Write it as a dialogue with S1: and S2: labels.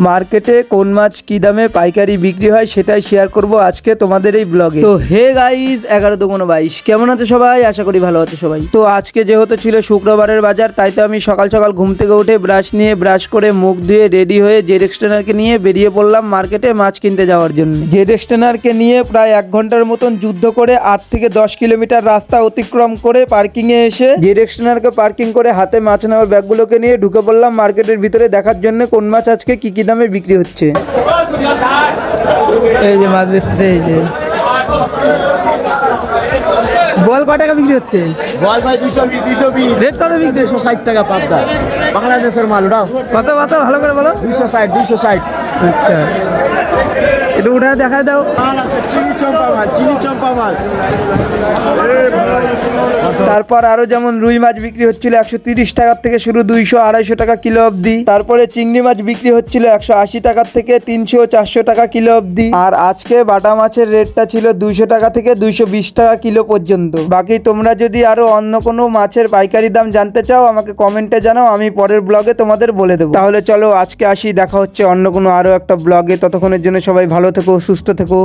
S1: মার্কেটে কোন মাছ কি দামে পাইকারি বিক্রি হয় সেটাই শেয়ার করব আজকে তোমাদের এই ব্লগে। তো হে গাইস, 11-22 কেমন আছো সবাই? আশা করি ভালো আছো সবাই। তো আজকে যেহেতু ছিল শুক্রবারের বাজার, তাই তো আমি সকাল সকাল ঘুম থেকে উঠে ব্রাশ করে মুখ ধুয়ে রেডি হয়ে জেড এক্সটেনারকে নিয়ে বেরিয়ে পড়লাম মার্কেটে মাছ কিনতে যাওয়ার জন্য। জেড এক্সটেনারকে নিয়ে প্রায় 1 ঘন্টার মতন যুদ্ধ করে 8 থেকে 10 কিলোমিটার রাস্তা অতিক্রম করে পার্কিংয়ে এসে জেড এক্সটেনারকে পার্কিং করে হাতে মাছ নেওয়ার ব্যাগগুলোকে নিয়ে ঢুকে পড়লাম মার্কেটের ভিতরে দেখার জন্য কোন মাছ আজকে কি কি দামে বিক্রি হচ্ছে। এই যে মাছ বেচতেছে, এই যে বল কত টাকা বিক্রি হচ্ছে?
S2: বল ভাই 220
S1: রেট কত বিক্রি?
S2: 260 টাকা পাবদা বাংলাদেশের মাল ওটাও
S1: কত কত ভালো করে বলো।
S2: 260
S1: আচ্ছা, একটু উঠে দেখা দাও।
S2: মাল আছে চিনি চম্পা মাল
S1: তারপর আরো যেমন রুই মাছ বিক্রি হচ্ছিল 130 টাকার থেকে শুরু 200-250 টাকা কিলো অবধি। তারপরে চিংড়ি মাছ বিক্রি হচ্ছিল 180 টাকার থেকে 300-400 টাকা কিলো অবধি। আর আজকে বাটা মাছের রেটটা ছিল 200 টাকা থেকে 220 টাকা কিলো পর্যন্ত। বাকি তোমরা যদি আরো অন্য কোনো মাছের পাইকারি দাম জানতে চাও আমাকে কমেন্টে জানাও, আমি পরের ব্লগে তোমাদের বলে দেবো। তাহলে চলো আজকে আসি, দেখা হচ্ছে অন্য কোনো আরো একটা ব্লগে। ততক্ষণের জন্য সবাই ভালো থেকো, সুস্থ থেকো।